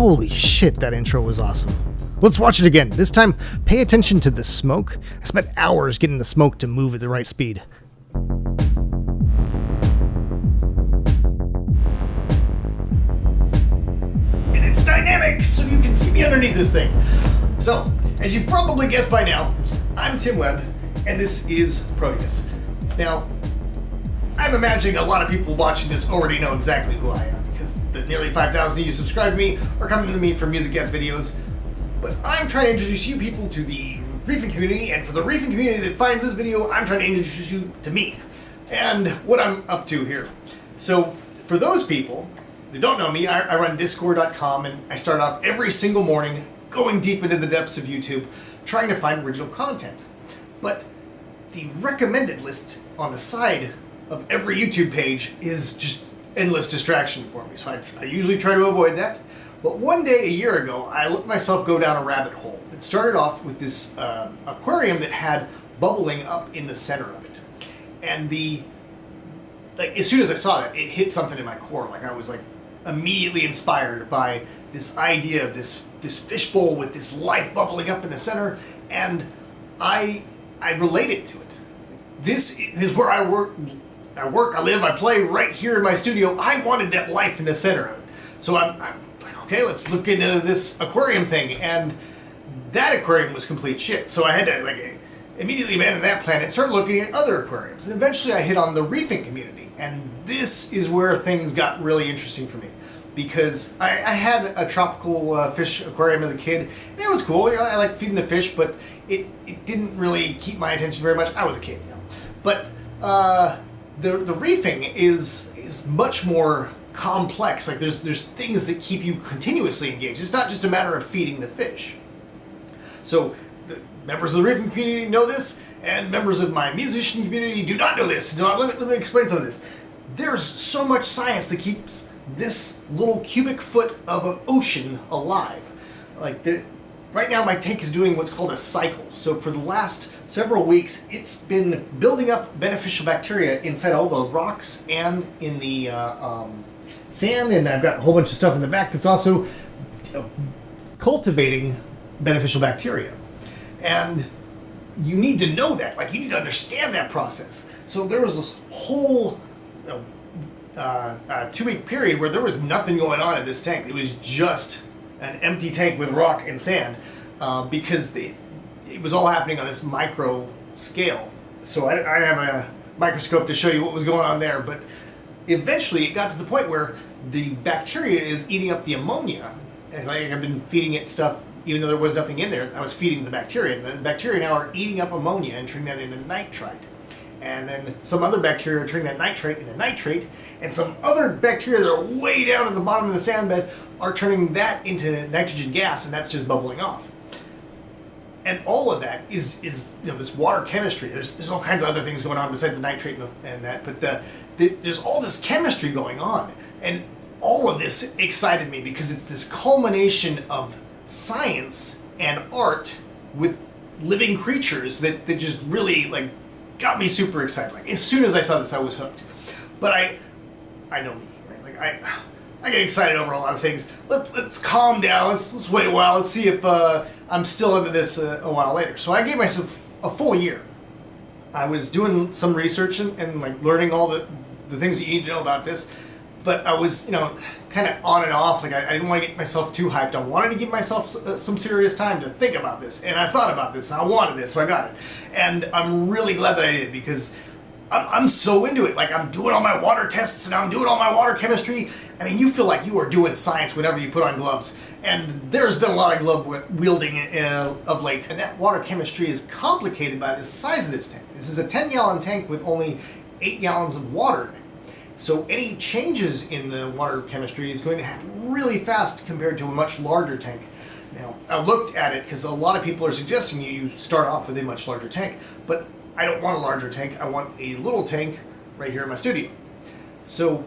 Holy shit, that intro was awesome. Let's watch it again. This time, pay attention to the smoke. I spent hours getting the smoke to move at the right speed. And it's dynamic, so you can see me underneath this thing. So, as you've probably guessed by now, I'm Tim Webb, and this is Proteus. Now, I'm imagining a lot of people watching this already know exactly who I am, because the nearly 5,000 of you subscribe to me are coming to me for music app videos. But I'm trying to introduce you people to the reefing community, and for the reefing community that finds this video, I'm trying to introduce you to me and what I'm up to here. So, for those people who don't know me, I run Discord.com, and I start off every single morning going deep into the depths of YouTube, trying to find original content. But the recommended list on the side of every YouTube page is just endless distraction for me. So I usually try to avoid that. But one day a year ago, I let myself go down a rabbit hole. It started off with this aquarium that had bubbling up in the center of it. And as soon as I saw that, it hit something in my core. Like I was immediately inspired by this idea of this fishbowl with this life bubbling up in the center, and I related to it. This is where I work, I live, I play right here in my studio. I wanted that life in the center of it. So I'm like, okay, let's look into this aquarium thing. And that aquarium was complete shit. So I had to immediately abandon that plan and start looking at other aquariums. And eventually I hit on the reefing community. And this is where things got really interesting for me. Because I had a tropical fish aquarium as a kid. And it was cool. I liked feeding the fish, but it didn't really keep my attention very much. I was a kid, But the reefing is much more complex. There's things that keep you continuously engaged. It's not just a matter of feeding the fish. So the members of the reefing community know this, and members of my musician community do not know this. So let me explain some of this. There's so much science that keeps this little cubic foot of an ocean alive. Right now my tank is doing what's called a cycle. So for the last several weeks, it's been building up beneficial bacteria inside all the rocks and in the sand, and I've got a whole bunch of stuff in the back that's also cultivating beneficial bacteria. And you need to know that, you need to understand that process. So there was this whole 2-week period where there was nothing going on in this tank. It was just an empty tank with rock and sand because it was all happening on this micro scale. So I have a microscope to show you what was going on there, but eventually it got to the point where the bacteria is eating up the ammonia. And I've been feeding it stuff, even though there was nothing in there, I was feeding the bacteria. The bacteria now are eating up ammonia and turning that into nitrite. And then some other bacteria are turning that nitrate into nitrate, and some other bacteria that are way down at the bottom of the sand bed are turning that into nitrogen gas, and that's just bubbling off. And all of that is this water chemistry. There's all kinds of other things going on besides the nitrate and that, but there's all this chemistry going on, and all of this excited me because it's this culmination of science and art with living creatures that just really got me super excited. As soon as I saw this, I was hooked. But I know me, right? I get excited over a lot of things. Let's calm down. Let's wait a while. Let's see if I'm still into this a while later. So I gave myself a full year. I was doing some research and learning all the things that you need to know about this. But I was, kind of on and off. I didn't want to get myself too hyped. I wanted to give myself some serious time to think about this. And I thought about this, and I wanted this, so I got it. And I'm really glad that I did, because I'm so into it. I'm doing all my water tests, and I'm doing all my water chemistry. I mean, you feel like you are doing science whenever you put on gloves. And there's been a lot of glove wielding of late. And that water chemistry is complicated by the size of this tank. This is a 10-gallon tank with only 8 gallons of water. So any changes in the water chemistry is going to happen really fast compared to a much larger tank. Now, I looked at it because a lot of people are suggesting you start off with a much larger tank, but I don't want a larger tank. I want a little tank right here in my studio. So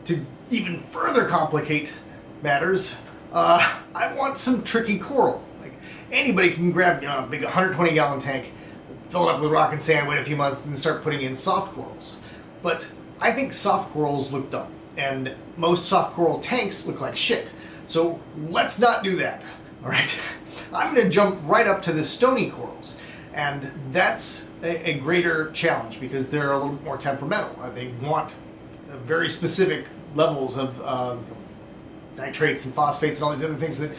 to even further complicate matters, I want some tricky coral. Anybody can grab a big 120-gallon tank, fill it up with rock and sand, wait a few months, and then start putting in soft corals. But I think soft corals look dumb, and most soft coral tanks look like shit. So let's not do that, all right? I'm going to jump right up to the Stony Corals, and that's a greater challenge because they're a little more temperamental. They want very specific levels of nitrates and phosphates and all these other things that,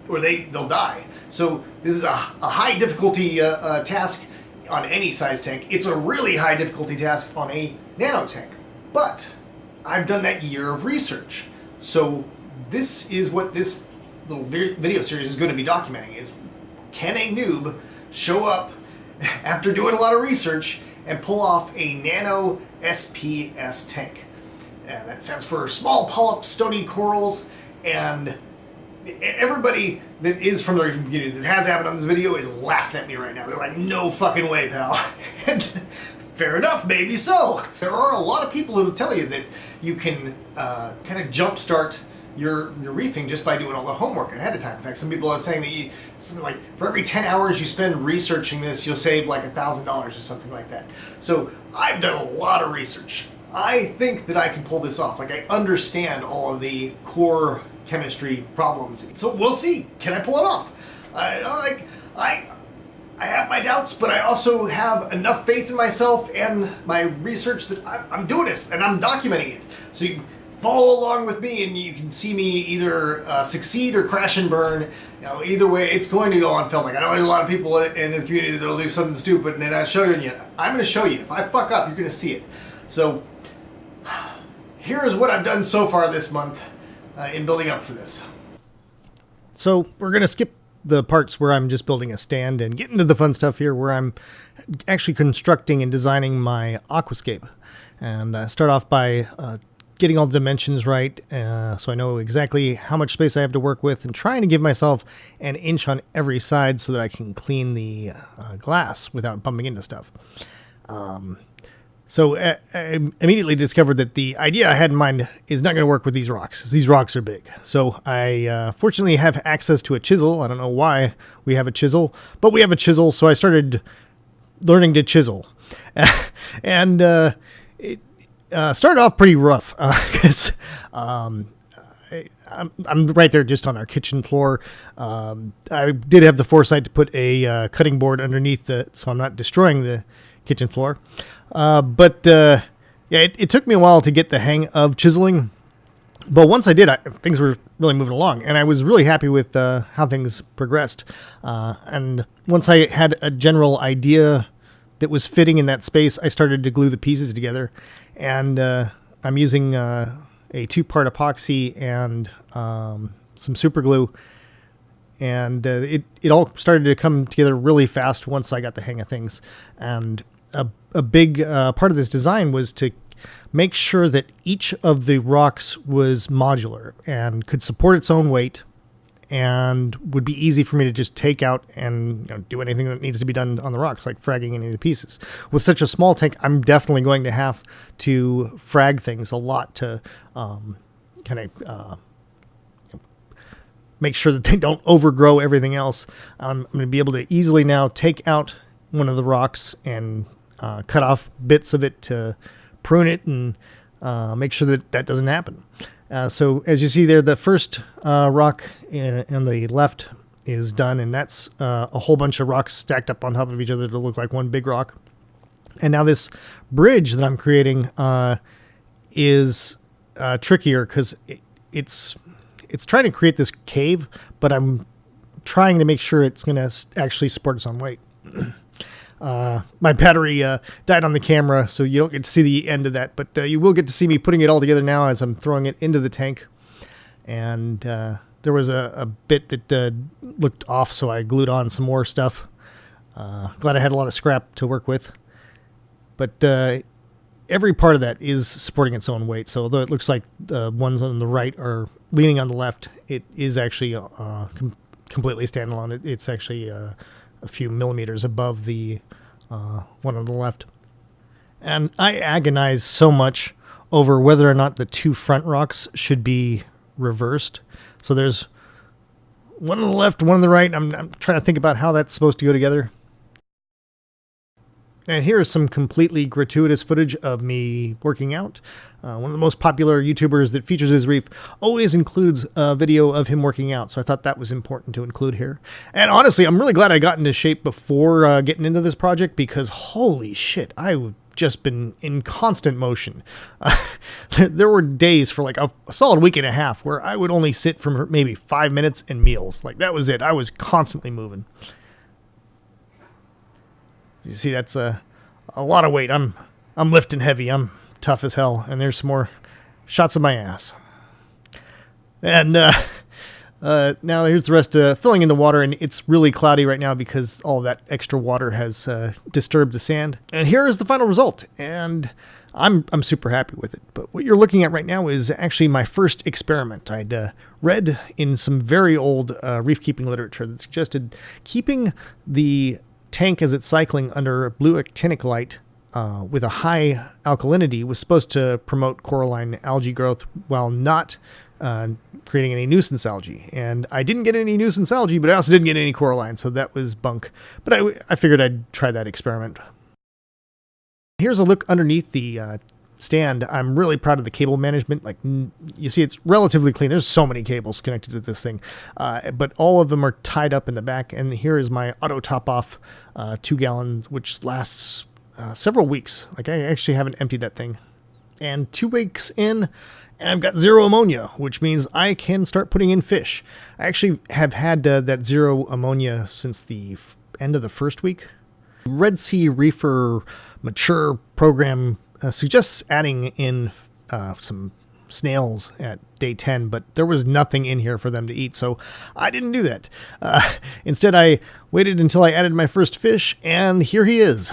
or they'll die. So this is a high difficulty task on any size tank. It's a really high difficulty task on a nano tank. But I've done that year of research. So this is what this little video series is going to be documenting, is can a noob show up after doing a lot of research and pull off a Nano SPS tank. And that stands for Small Polyp Stony Corals, and everybody that is from the Reef community that has happened on this video is laughing at me right now. They're like, no fucking way, pal. And fair enough, maybe so. There are a lot of people who will tell you that you can kind of jumpstart your reefing just by doing all the homework ahead of time. In fact, some people are saying that something like for every 10 hours you spend researching this, you'll save like $1,000 or something like that. So I've done a lot of research. I think that I can pull this off. Like, I understand all of the core chemistry problems. So we'll see. Can I pull it off? I have my doubts, but I also have enough faith in myself and my research that I'm doing this and I'm documenting it. So you follow along with me and you can see me either succeed or crash and burn. You know, either way, it's going to go on film. Like, I know there's a lot of people in this community that'll do something stupid and then I'm showing you. I'm going to show you. If I fuck up, you're going to see it. So here is what I've done so far this month in building up for this. So we're going to skip the parts where I'm just building a stand and get into the fun stuff here where I'm actually constructing and designing my aquascape. And start off by getting all the dimensions right so I know exactly how much space I have to work with, and trying to give myself an inch on every side so that I can clean the glass without bumping into stuff. So I immediately discovered that the idea I had in mind is not going to work with these rocks. These rocks are big. So I fortunately have access to a chisel. I don't know why we have a chisel, but we have a chisel. So I started learning to chisel. And it started off pretty rough because I'm right there just on our kitchen floor. I did have the foresight to put a cutting board underneath so I'm not destroying the kitchen floor. But yeah, it took me a while to get the hang of chiseling, but once I did, things were really moving along, and I was really happy with how things progressed. And once I had a general idea that was fitting in that space, I started to glue the pieces together, and I'm using a 2-part epoxy and some super glue, and it all started to come together really fast once I got the hang of things. And a big part of this design was to make sure that each of the rocks was modular and could support its own weight and would be easy for me to just take out and do anything that needs to be done on the rocks, like fragging any of the pieces. With such a small tank, I'm definitely going to have to frag things a lot to make sure that they don't overgrow everything else. I'm going to be able to easily now take out one of the rocks and cut off bits of it to prune it and make sure that that doesn't happen. So as you see there, the first rock on the left is done, and that's a whole bunch of rocks stacked up on top of each other to look like one big rock. And now this bridge that I'm creating is trickier because it's trying to create this cave, but I'm trying to make sure it's going to actually support its own weight. My battery died on the camera, so you don't get to see the end of that, but you will get to see me putting it all together now as I'm throwing it into the tank. And there was a bit that looked off, so I glued on some more stuff. Glad I had a lot of scrap to work with. But every part of that is supporting its own weight, so although it looks like the ones on the right are leaning on the left, it is actually completely standalone. It's actually a few millimeters above the one on the left. And I agonize so much over whether or not the 2 front rocks should be reversed. So there's one on the left, one on the right. I'm trying to think about how that's supposed to go together. And here is some completely gratuitous footage of me working out. One of the most popular YouTubers that features his reef always includes a video of him working out, so I thought that was important to include here. And honestly, I'm really glad I got into shape before getting into this project, because holy shit, I've just been in constant motion. There were days for like a solid week and a half where I would only sit for maybe 5 minutes and meals. Like that was it. I was constantly moving. You see, that's a lot of weight. I'm lifting heavy. I'm tough as hell. And there's some more shots of my ass. And now here's the rest filling in the water, and it's really cloudy right now because all that extra water has disturbed the sand. And here is the final result, and I'm super happy with it. But what you're looking at right now is actually my first experiment. I'd read in some very old reef keeping literature that suggested keeping the tank as it's cycling under blue actinic light with a high alkalinity was supposed to promote coralline algae growth while not creating any nuisance algae. And I didn't get any nuisance algae, but I also didn't get any coralline, so that was bunk. But I figured I'd try that experiment. Here's a look underneath the stand. I'm really proud of the cable management. Like, you see, it's relatively clean. There's so many cables connected to this thing, but all of them are tied up in the back. And here is my auto top off 2 gallons, which lasts several weeks. Like, I actually haven't emptied that thing. And 2 weeks in, and I've got 0 ammonia, which means I can start putting in fish. I actually have had that 0 ammonia since the end of the first week. Red Sea Reefer Mature program suggests adding in some snails at day 10, but there was nothing in here for them to eat, so I didn't do that. Instead, I waited until I added my first fish, and here he is.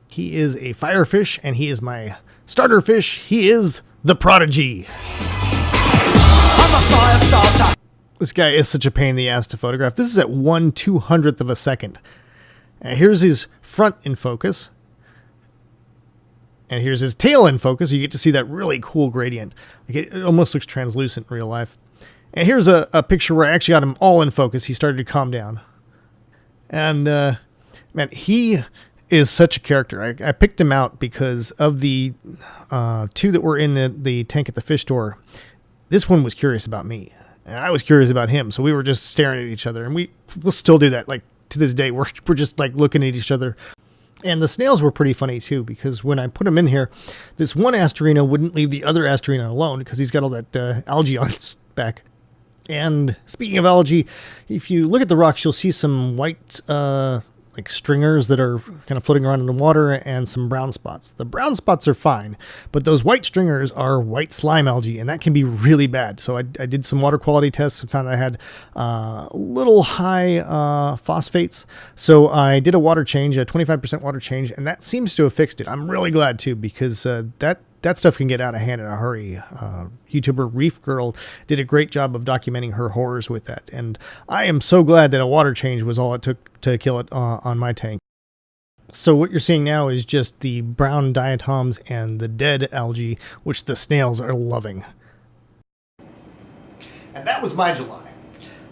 He is a firefish, and he is my starter fish. He is the Prodigy. I'm a fire starter. This guy is such a pain in the ass to photograph. This is at 1/200th of a second. Here's his front in focus. And here's his tail in focus. You get to see that really cool gradient. Like it almost looks translucent in real life. And here's a picture where I actually got him all in focus. He started to calm down. And, man, he is such a character. I picked him out because of the 2 that were in the tank at the fish store. This one was curious about me, and I was curious about him. So we were just staring at each other, and we'll still do that. Like to this day, we're just like looking at each other. And the snails were pretty funny too, because when I put them in here, this one Astorina wouldn't leave the other Astorina alone because he's got all that algae on his back. And speaking of algae, if you look at the rocks, you'll see some white like stringers that are kind of floating around in the water, and some brown spots. The brown spots are fine, but those white stringers are white slime algae, and that can be really bad. So I did some water quality tests and found I had a little high phosphates. So I did a water change, a 25% water change, and that seems to have fixed it. I'm really glad too, because that stuff can get out of hand in a hurry. YouTuber Reef Girl did a great job of documenting her horrors with that. And I am so glad that a water change was all it took to kill it on my tank. So what you're seeing now is just the brown diatoms and the dead algae, which the snails are loving. And that was my July.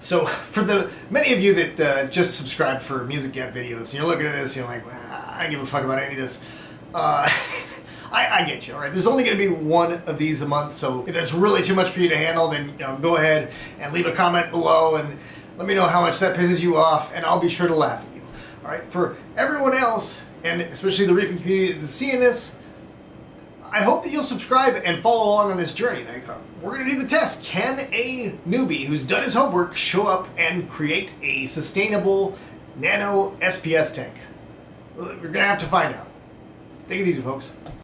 So for the many of you that just subscribe for Music Gap videos, and you're looking at this, you're like, well, I don't give a fuck about any of this. I get you, all right? There's only going to be one of these a month, so if that's really too much for you to handle, then go ahead and leave a comment below and let me know how much that pisses you off, and I'll be sure to laugh at you. All right? For everyone else, and especially the reefing community that's seeing this, I hope that you'll subscribe and follow along on this journey. Like, we're going to do the test. Can a newbie who's done his homework show up and create a sustainable Nano SPS tank? We're going to have to find out. Take it easy, folks.